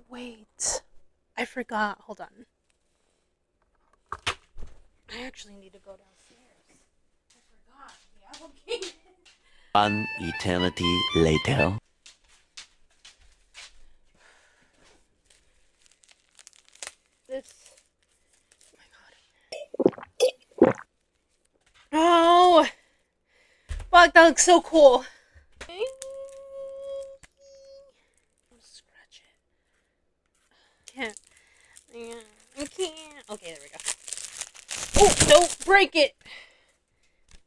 Wait, I forgot. Hold on. I actually need to go downstairs. I forgot. The album came in. One eternity later. This. Oh my god. Oh! Fuck, that looks so cool. Scratch it. Can't. I can't. Okay, there we go. Oh, don't break it.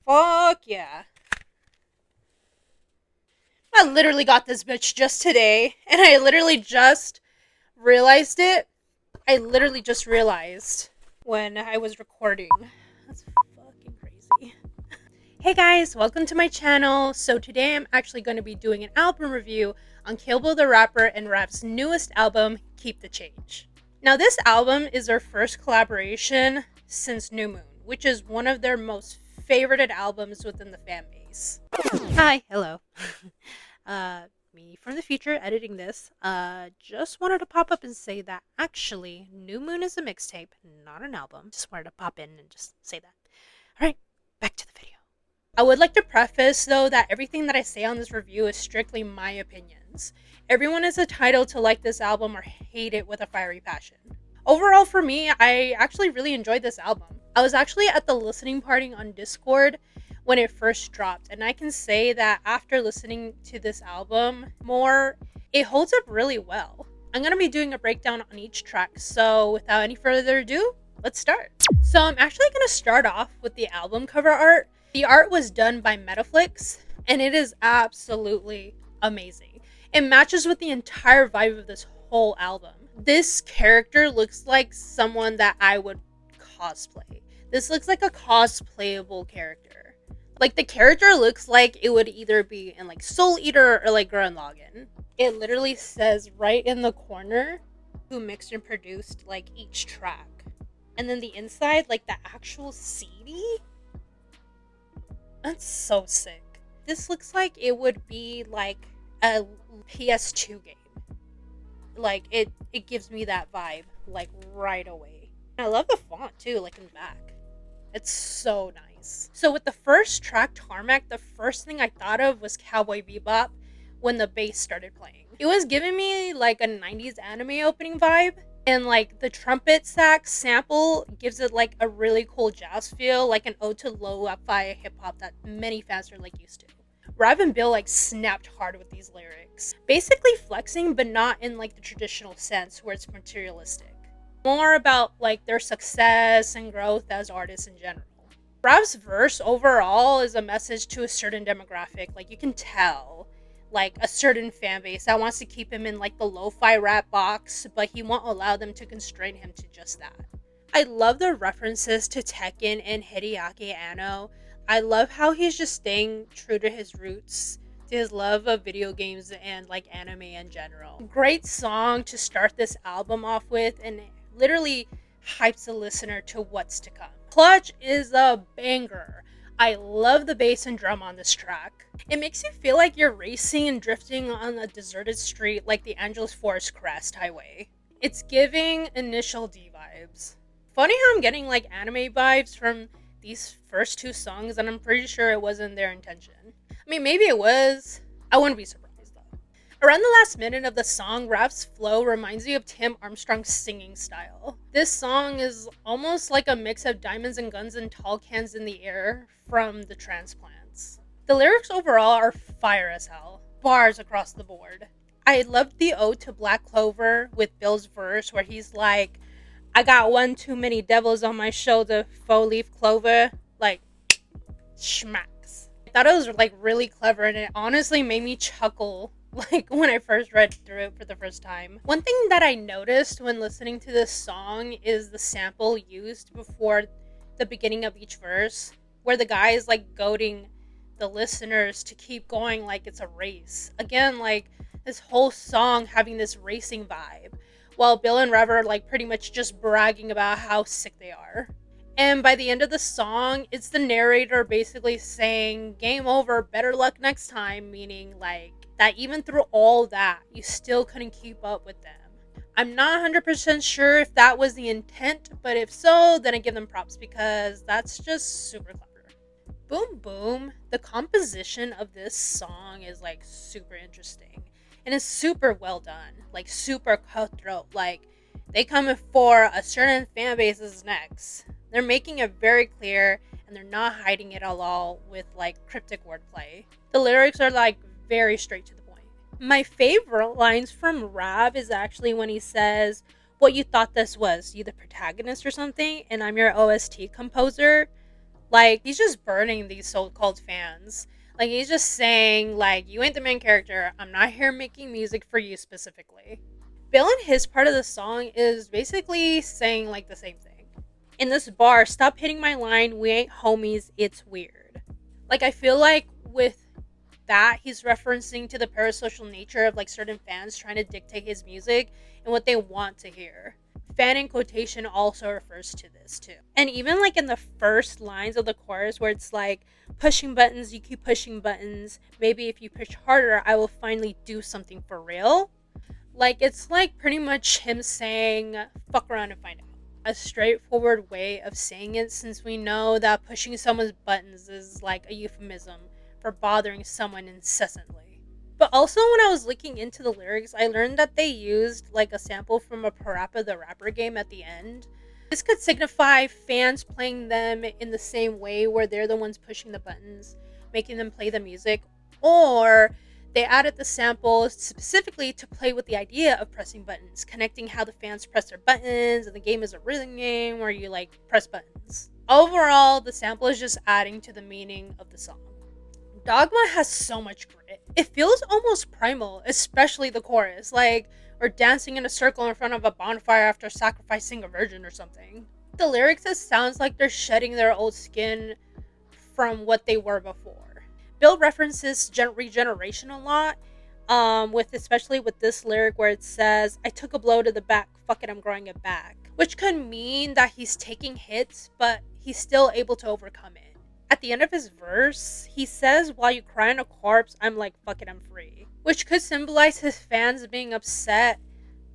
Fuck yeah. I literally got this bitch just today, and I literally just realized it. I literally just realized when I was recording. That's fucking crazy. Hey guys, welcome to my channel. So today I'm actually going to be doing an album review on Kilbo the Rapper and Rav's newest album, Keep the Change. Now this album is their first collaboration since New Moon, which is one of their most favorited albums within the fan base. Hi, hello. Me from the future editing this. Just wanted to pop up and say that actually New Moon is a mixtape, not an album. Just wanted to pop in and just say that. Alright, back to the video. I would like to preface though that everything that I say on this review is strictly my opinions. Everyone is entitled to like this album or hate it with a fiery passion. Overall for me, I actually really enjoyed this album. I was actually at the listening party on Discord when it first dropped, and I can say that after listening to this album more, it holds up really well. I'm going to be doing a breakdown on each track, so without any further ado, let's start. So I'm actually going to start off with the album cover art. The art was done by Metaflix, and it is absolutely amazing. It matches with the entire vibe of this whole album. This character looks like someone that I would cosplay. This looks like a cosplayable character. Like, the character looks like it would either be in, like, Soul Eater or, like, Gurren Lagann. It literally says right in the corner who mixed and produced, like, each track. And then the inside, like, the actual CD? That's so sick. This looks like it would be, like, a PS2 game. Like, it gives me that vibe, like, right away. And I love the font, too, like, in the back. It's so nice. So with the first track, Tarmac, the first thing I thought of was Cowboy Bebop when the bass started playing. It was giving me like a 90s anime opening vibe, and like the trumpet sax sample gives it like a really cool jazz feel, like an ode to lo-fi hip-hop that many fans are like used to. Rav and Bill like snapped hard with these lyrics. Basically flexing, but not in like the traditional sense where it's materialistic. More about like their success and growth as artists in general. Rav's verse overall is a message to a certain demographic. Like, you can tell, like, a certain fan base that wants to keep him in like the lo-fi rap box, but he won't allow them to constrain him to just that. I love the references to Tekken and Hideaki Anno. I love how he's just staying true to his roots, to his love of video games and like anime in general. Great song to start this album off with, and literally hypes the listener to what's to come. Clutch is a banger. I love the bass and drum on this track. It makes you feel like you're racing and drifting on a deserted street like the Angeles Forest Crest Highway. It's giving Initial D vibes. Funny how I'm getting like anime vibes from these first two songs, and I'm pretty sure it wasn't their intention. I mean, maybe it was. I wouldn't be surprised. Around the last minute of the song, Rav's flow reminds me of Tim Armstrong's singing style. This song is almost like a mix of Diamonds and Guns and Tall Cans in the Air from the Transplants. The lyrics overall are fire as hell. Bars across the board. I loved the ode to Black Clover with Bill's verse where he's like, I got one too many devils on my shoulder, four-leaf clover. Like, schmacks. I thought it was like really clever, and it honestly made me chuckle like when I first read through it for the first time. One thing that I noticed when listening to this song is the sample used before the beginning of each verse, where the guy is like goading the listeners to keep going like it's a race. Again, like this whole song having this racing vibe, while Bill and Rav are like pretty much just bragging about how sick they are. And by the end of the song, it's the narrator basically saying, game over, better luck next time, meaning like that even through all that, you still couldn't keep up with them. I'm not 100% sure if that was the intent, but if so, then I give them props because that's just super clever. Boom Boom, the composition of this song is like super interesting and it's super well done, like super cutthroat. Like they come for a certain fan base's necks. They're making it very clear and they're not hiding it at all with like cryptic wordplay. The lyrics are like very straight to the point. My favorite lines from Rav is actually when he says, "What you thought this was, you the protagonist or something, and I'm your OST composer." Like, he's just burning these so-called fans. Like, he's just saying, like, you ain't the main character. I'm not here making music for you specifically. Bill in his part of the song is basically saying, like, the same thing. In this bar, stop hitting my line. We ain't homies. It's weird. Like, I feel like with that, he's referencing to the parasocial nature of, like, certain fans trying to dictate his music and what they want to hear. Fan in quotation also refers to this too. And even like in the first lines of the chorus where it's like, pushing buttons, you keep pushing buttons. Maybe if you push harder, I will finally do something for real. Like it's like pretty much him saying, fuck around and find out. A straightforward way of saying it since we know that pushing someone's buttons is like a euphemism for bothering someone incessantly. But also when I was looking into the lyrics, I learned that they used like a sample from a Parappa the Rapper game at the end. This could signify fans playing them in the same way where they're the ones pushing the buttons, making them play the music, or they added the sample specifically to play with the idea of pressing buttons, connecting how the fans press their buttons, and the game is a rhythm game where you like press buttons. Overall, the sample is just adding to the meaning of the song. Dogma has so much grit. It feels almost primal, especially the chorus, like we're dancing in a circle in front of a bonfire after sacrificing a virgin or something. The lyrics, it sounds like they're shedding their old skin from what they were before. Bill references regeneration a lot, with especially with this lyric where it says, I took a blow to the back, fuck it, I'm growing it back. Which could mean that he's taking hits, but he's still able to overcome it. At the end of his verse, he says, while you cry on a corpse, I'm like, fuck it, I'm free. Which could symbolize his fans being upset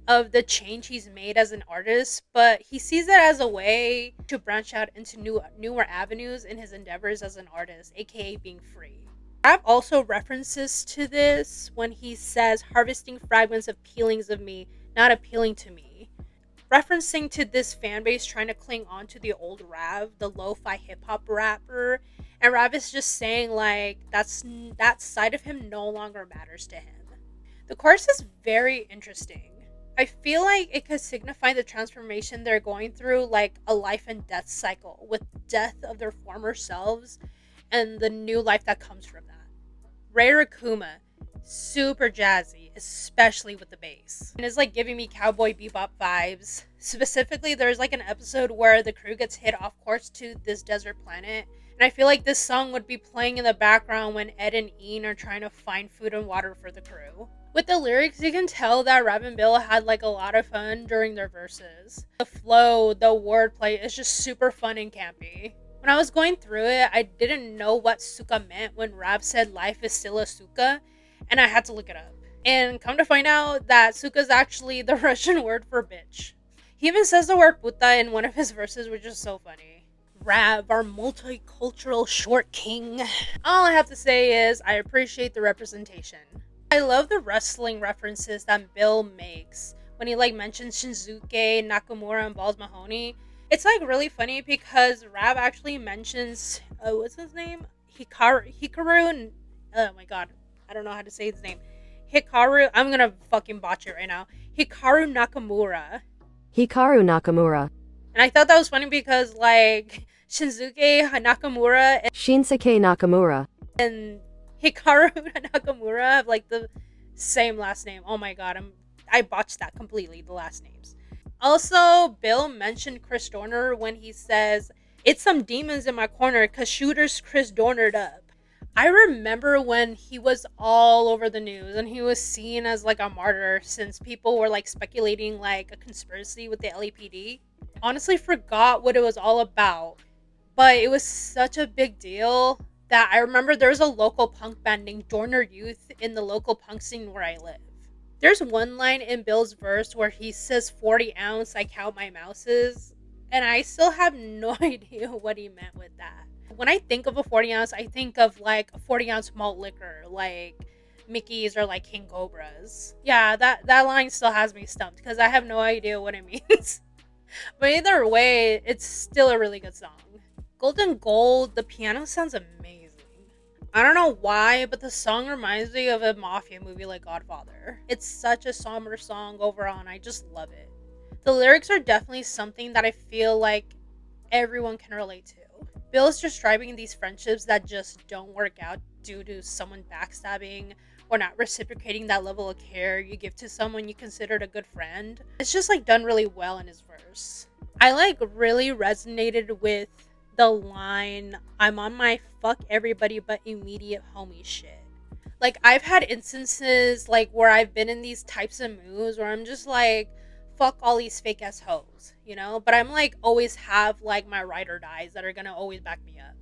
of the change he's made as an artist, but he sees it as a way to branch out into newer avenues in his endeavors as an artist, aka being free. Rav also references to this when he says, harvesting fragments of peelings of me, not appealing to me. Referencing to this fan base trying to cling on to the old Rav, the lo-fi hip-hop rapper, and Rav is just saying like that side of him no longer matters to him. The chorus is very interesting. I feel like it could signify the transformation they're going through, like a life and death cycle, with death of their former selves and the new life that comes from that. Ray Rakuma, super jazzy, especially with the bass. And it's like giving me Cowboy Bebop vibes. Specifically, there's like an episode where the crew gets hit off course to this desert planet. And I feel like this song would be playing in the background when Ed and Ian are trying to find food and water for the crew. With the lyrics, you can tell that Rav and Bill had like a lot of fun during their verses. The flow, the wordplay is just super fun and campy. When I was going through it, I didn't know what suka meant when Rav said life is still a suka, and I had to look it up. And come to find out that suka is actually the Russian word for bitch. He even says the word puta in one of his verses, which is so funny. Rav, our multicultural short king. All I have to say is I appreciate the representation. I love the wrestling references that Bill makes when he like mentions Shinsuke, Nakamura, and Balls Mahoney. It's like really funny because Rav actually mentions what's his name? Hikaru. Oh my god, I don't know how to say his name. Hikaru. I'm gonna fucking botch it right now. Hikaru Nakamura. Hikaru Nakamura. And I thought that was funny because like Shinsuke Nakamura Shinsuke Nakamura. and Hikaru Nakamura have like the same last name. Oh my god, I botched that completely, the last names. Also, Bill mentioned Chris Dorner when he says, it's some demons in my corner cause shooters Chris Dornered up. I remember when he was all over the news and he was seen as like a martyr since people were like speculating like a conspiracy with the LAPD. Honestly forgot what it was all about, but it was such a big deal that I remember there was a local punk band named Dorner Youth in the local punk scene where I live. There's one line in Bill's verse where he says 40 ounce, I count my mouses, and I still have no idea what he meant with that. When I think of a 40 ounce, I think of like a 40 ounce malt liquor, like Mickey's or like King Cobra's. Yeah, that line still has me stumped because I have no idea what it means. But either way, it's still a really good song. Gold&Gold, the piano sounds amazing. I don't know why, but the song reminds me of a mafia movie like Godfather. It's such a somber song overall, and I just love it. The lyrics are definitely something that I feel like everyone can relate to. Bill is describing these friendships that just don't work out due to someone backstabbing or not reciprocating that level of care you give to someone you considered a good friend. It's just like done really well in his verse. I like really resonated with the line, I'm on my fuck everybody but immediate homie shit. Like, I've had instances like where I've been in these types of moods where I'm just like, fuck all these fake ass hoes, you know? But I'm like, always have like my ride or dies that are gonna always back me up.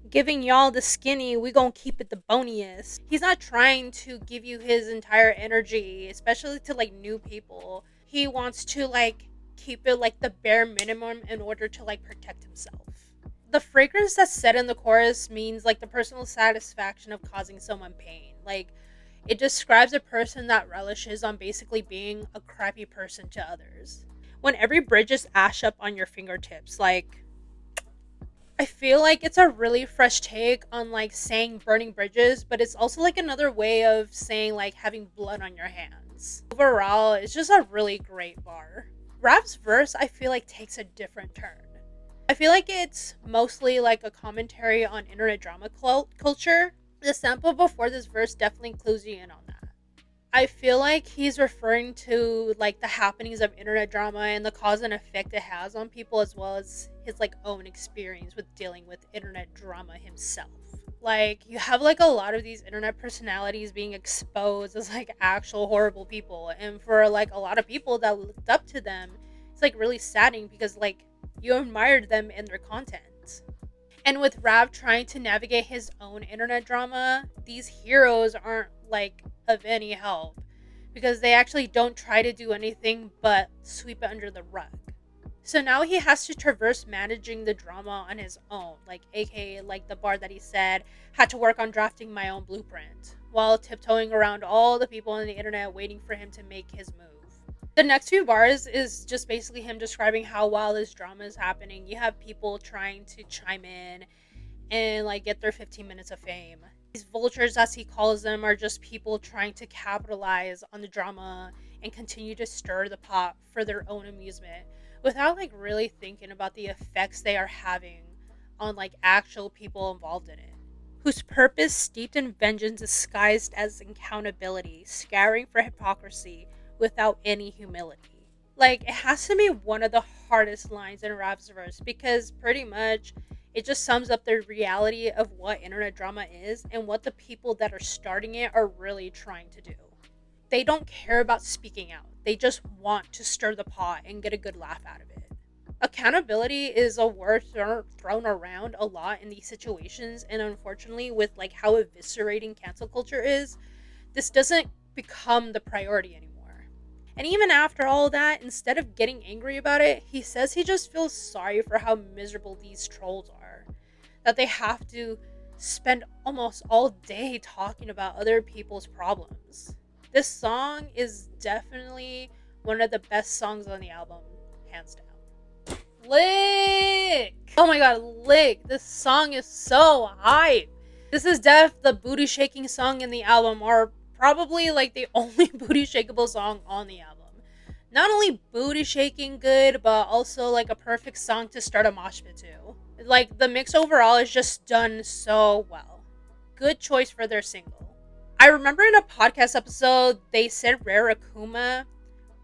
Giving y'all the skinny, we gonna keep it the boniest. He's not trying to give you his entire energy, especially to like new people. He wants to like keep it like the bare minimum in order to like protect himself. The fragrance that's said in the chorus means like the personal satisfaction of causing someone pain. Like, it describes a person that relishes on basically being a crappy person to others. When every bridge is ash up on your fingertips, like, I feel like it's a really fresh take on like saying burning bridges, but it's also like another way of saying like having blood on your hands. Overall, it's just a really great bar. Rav's verse, I feel like, takes a different turn. I feel like it's mostly like a commentary on internet drama culture. The sample before this verse definitely clues you in on that. I feel like he's referring to like the happenings of internet drama and the cause and effect it has on people, as well as his like own experience with dealing with internet drama himself. Like, you have like a lot of these internet personalities being exposed as like actual horrible people, and for like a lot of people that looked up to them, it's like really saddening because like you admired them in their content. And with Rav trying to navigate his own internet drama, these heroes aren't like of any help because they actually don't try to do anything but sweep it under the rug. So now he has to traverse managing the drama on his own, like aka like the bar that he said, had to work on drafting my own blueprint, while tiptoeing around all the people on the internet waiting for him to make his move. The next few bars is just basically him describing how while this drama is happening, you have people trying to chime in and like get their 15 minutes of fame. These vultures, as he calls them, are just people trying to capitalize on the drama and continue to stir the pot for their own amusement without like really thinking about the effects they are having on like actual people involved in it, whose purpose steeped in vengeance disguised as accountability, scouring for hypocrisy without any humility. Like, it has to be one of the hardest lines in Rav's verse because pretty much it just sums up the reality of what internet drama is and what the people that are starting it are really trying to do. They don't care about speaking out. They just want to stir the pot and get a good laugh out of it. Accountability is a word thrown around a lot in these situations, and unfortunately with like how eviscerating cancel culture is, this doesn't become the priority anymore. And even after all that, instead of getting angry about it, he says he just feels sorry for how miserable these trolls are. That they have to spend almost all day talking about other people's problems. This song is definitely one of the best songs on the album, hands down. Lick! Oh my god, Lick! This song is so hype! This is the booty shaking song in the album, or probably like the only booty shakeable song on the album. Not only booty shaking good, but also like a perfect song to start a mosh pit to. Like, the mix overall is just done so well. Good choice for their single. I remember in a podcast episode, they said Rare Akuma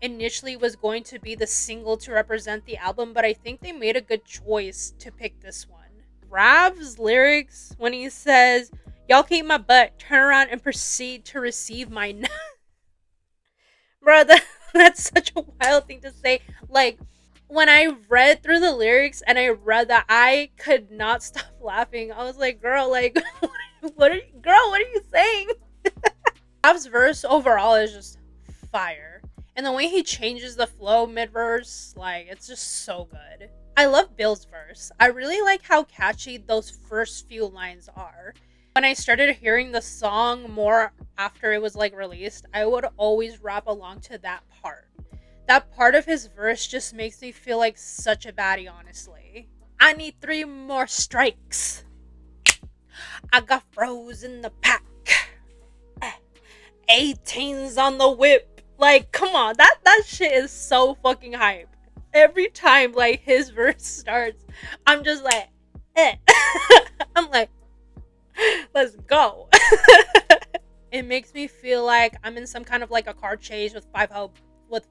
initially was going to be the single to represent the album, but I think they made a good choice to pick this one. Rav's lyrics, when he says, y'all keep my butt, turn around and proceed to receive my nut. Bro, that's such a wild thing to say. Like, when I read through the lyrics and I read that, I could not stop laughing. I was like, girl, like, what are you saying? Rav's verse overall is just fire. And the way he changes the flow mid-verse, like, it's just so good. I love Bill's verse. I really like how catchy those first few lines are. When I started hearing the song more after it was like released, I would always rap along to that part. That part of his verse just makes me feel like such a baddie, honestly. I need 3 more strikes. I got froze in the pack. 18s on the whip. Like, come on, that shit is so fucking hype. Every time like his verse starts, I'm just like, eh. I'm like, let's go. It makes me feel like I'm in some kind of like a car chase with 5-0 with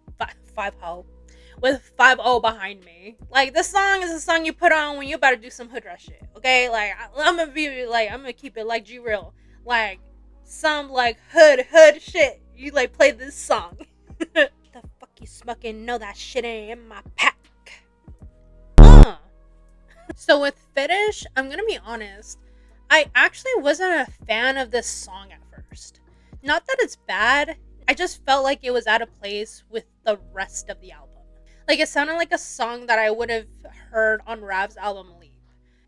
5-0 behind me. Like, this song is a song you put on when you about to do some hood rush shit. Okay, like I'm gonna keep it like G real. Like, some like hood shit. You like play this song. The fuck you smoking? No, that shit ain't in my pack. So with Fetish, I'm gonna be honest, I actually wasn't a fan of this song at first. Not that it's bad, I just felt like it was out of place with the rest of the album. Like, it sounded like a song that I would have heard on Rav's album Leap.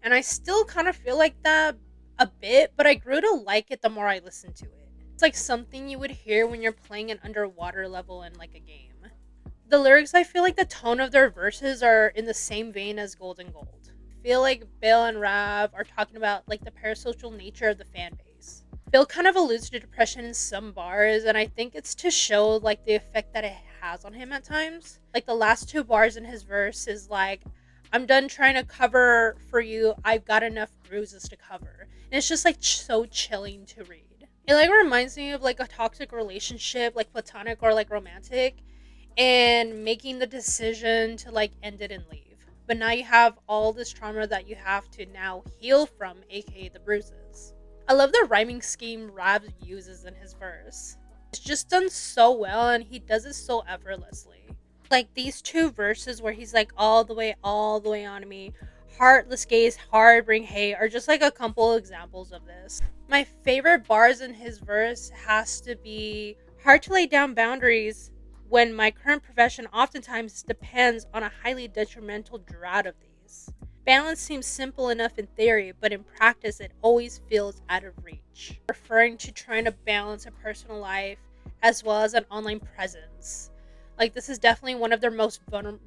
And I still kind of feel like that a bit, but I grew to like it the more I listened to it. It's like something you would hear when you're playing an underwater level in like a game. The lyrics, I feel like the tone of their verses are in the same vein as Gold&Gold. I feel like Bill and Rav are talking about like the parasocial nature of the fan base. Bill kind of alludes to depression in some bars, and I think it's to show like the effect that it has on him at times. Like, the last 2 bars in his verse is like, I'm done trying to cover for you, I've got enough bruises to cover. And it's just like so chilling to read. It like reminds me of like a toxic relationship, like platonic or like romantic, and making the decision to like end it and leave. But now you have all this trauma that you have to now heal from, aka the bruises. I love the rhyming scheme Rav uses in his verse. It's just done so well, and he does it so effortlessly. Like, these 2 verses where he's like, all the way on me, heartless gaze, hard bring hate, are just like a couple examples of this. My favorite bars in his verse has to be, hard to lay down boundaries when my current profession oftentimes depends on a highly detrimental drought of these. Balance seems simple enough in theory, but in practice it always feels out of reach. Referring to trying to balance a personal life as well as an online presence. Like, this is definitely one of their most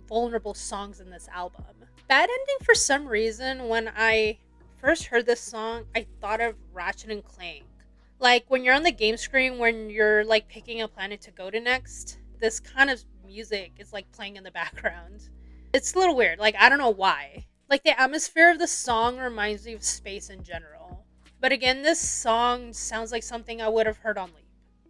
vulnerable songs in this album. Bad Ending, for some reason, when I first heard this song, I thought of Ratchet and Clank. Like, when you're on the game screen, when you're like picking a planet to go to next, this kind of music is like playing in the background. It's a little weird. Like, I don't know why. Like, the atmosphere of the song reminds me of space in general. But again, this song sounds like something I would have heard on Leap.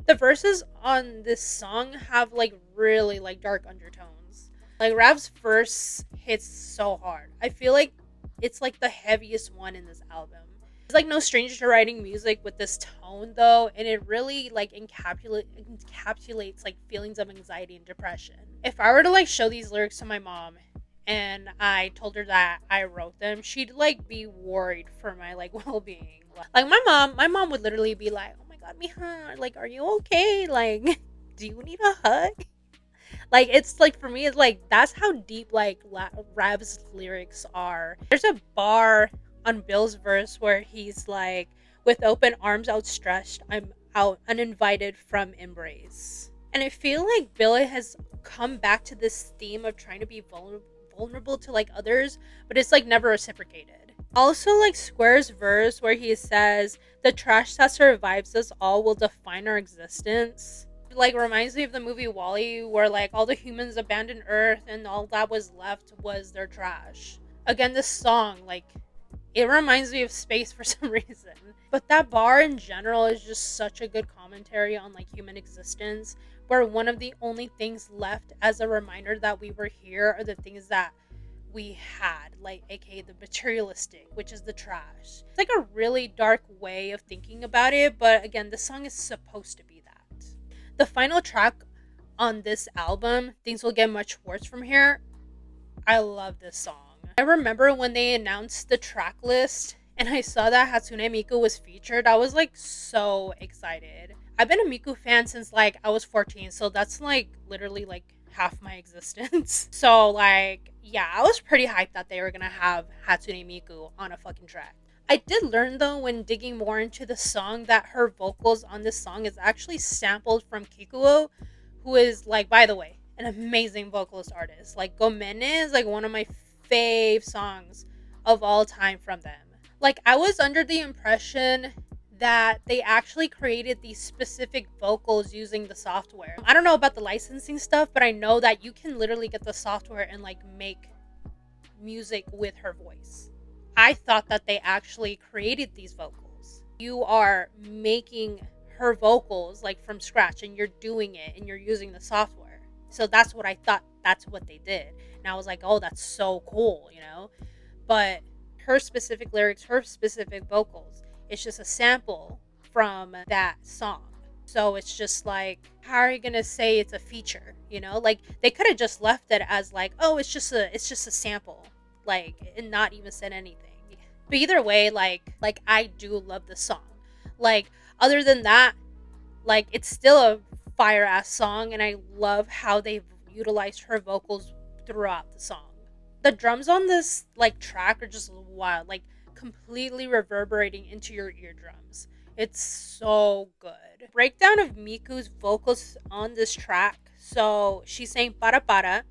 The verses on this song have like really like dark undertones. Like, Rav's verse hits so hard. I feel like it's like the heaviest one in this album. It's like no stranger to writing music with this tone though, and it really like encapsulates like feelings of anxiety and depression. If I were to like show these lyrics to my mom and I told her that I wrote them, she'd like be worried for my like well-being. Like, my mom would literally be like, "Oh my god, Miha, like, are you okay? Like, do you need a hug?" Like, it's like, for me, it's like, that's how deep like Rav's lyrics are. There's a bar on Bill's verse where he's like, with open arms outstretched, I'm out uninvited from embrace. And I feel like Bill has come back to this theme of trying to be vulnerable to like others, but it's like never reciprocated. Also, like Square's verse where he says, the trash that survives us all will define our existence, like reminds me of the movie WALL-E, where like all the humans abandoned Earth and all that was left was their trash. Again, this song, like, it reminds me of space for some reason. But that bar in general is just such a good commentary on like human existence, where one of the only things left as a reminder that we were here are the things that we had, like aka the materialistic, which is the trash. It's like a really dark way of thinking about it, but again, this song is supposed to be that. The final track on this album, Things Will Get Much Worse From Here, I love this song. I remember when they announced the track list and I saw that Hatsune Miku was featured, I was like so excited. I've been a Miku fan since like I was 14, so that's like literally like half my existence. So like yeah, I was pretty hyped that they were gonna have Hatsune Miku on a fucking track. I did learn though when digging more into the song that her vocals on this song is actually sampled from Kikuo, who is like, by the way, an amazing vocalist artist. Like Gomene is like one of my fave songs of all time from them. Like I was under the impression that they actually created these specific vocals using the software. I don't know about the licensing stuff, but I know that you can literally get the software and like make music with her voice. I thought that they actually created these vocals. You are making her vocals like from scratch and you're doing it and you're using the software. So that's what I thought that's what they did. And I was like, oh, that's so cool, you know? But her specific lyrics, her specific vocals, it's just a sample from that song. So it's just like, how are you gonna say it's a feature? You know, like they could have just left it as like, oh, it's just a sample, like, and not even said anything. But either way, like I do love the song. Like other than that, like it's still a fire ass song, and I love how they've utilized her vocals throughout the song. The drums on this like track are just wild, like completely reverberating into your eardrums. It's so good. Breakdown of Miku's vocals on this track. So she's saying para,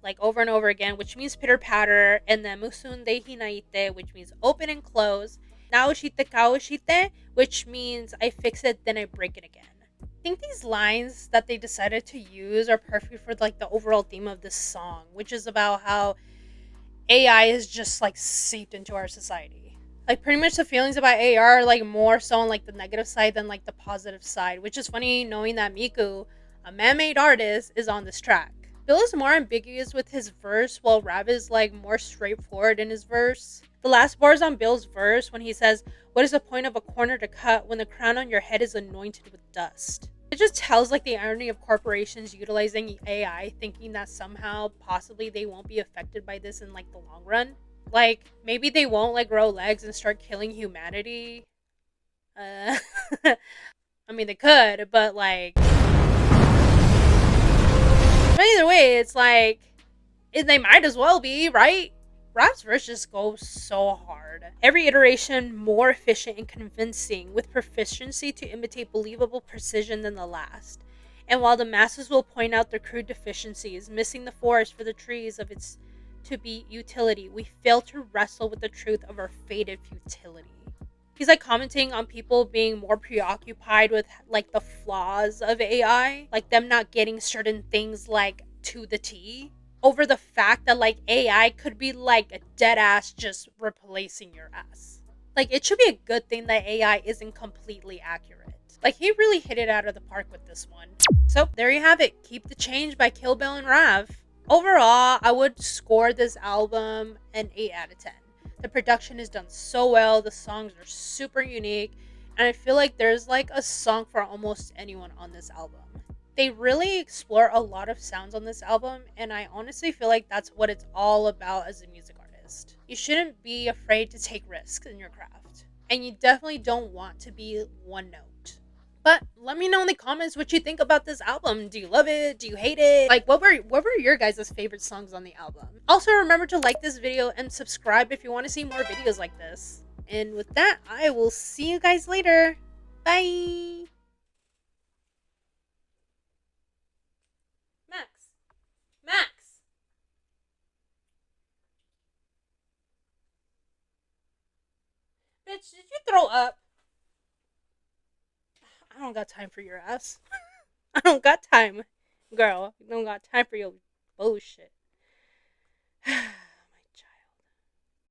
like over and over again, which means pitter patter, and then musunde hinaite, which means open and close. Naoshite kaoshite, which means I fix it, then I break it again. I think these lines that they decided to use are perfect for like the overall theme of this song, which is about how AI is just like seeped into our society. Like pretty much the feelings about AI are like more so on like the negative side than like the positive side, which is funny knowing that Miku, a man-made artist, is on this track. Bill is more ambiguous with his verse while Rav is like more straightforward in his verse. The last bars on Bill's verse when he says, "What is the point of a corner to cut when the crown on your head is anointed with dust?" It just tells like the irony of corporations utilizing AI, thinking that somehow possibly they won't be affected by this in like the long run. Like maybe they won't like grow legs and start killing humanity. Uh I mean they could, but like but either way, it's like they might as well be, right? Rap's verse just goes so hard. Every iteration more efficient and convincing, with proficiency to imitate believable precision than the last. And while the masses will point out their crude deficiencies, missing the forest for the trees of its to be utility, we fail to wrestle with the truth of our faded futility. He's like commenting on people being more preoccupied with like the flaws of AI, like them not getting certain things like to the T, over the fact that like AI could be like a dead ass just replacing your ass. Like it should be a good thing that AI isn't completely accurate. Like he really hit it out of the park with this one. So there you have it. Keep the Change by Kill Bill and Rav. Overall, I would score this album an 8 out of 10. The production is done so well, the songs are super unique, and I feel like there's like a song for almost anyone on this album. They really explore a lot of sounds on this album, and I honestly feel like that's what it's all about as a music artist. You shouldn't be afraid to take risks in your craft, and you definitely don't want to be one note. But let me know in the comments what you think about this album. Do you love it? Do you hate it? Like what were your guys' favorite songs on the album? Also remember to like this video and subscribe if you want to see more videos like this. And with that, I will see you guys later. Bye. Max. Max. Bitch, did you throw up? I don't got time for your ass. I don't got time. Girl, I don't got time for your bullshit.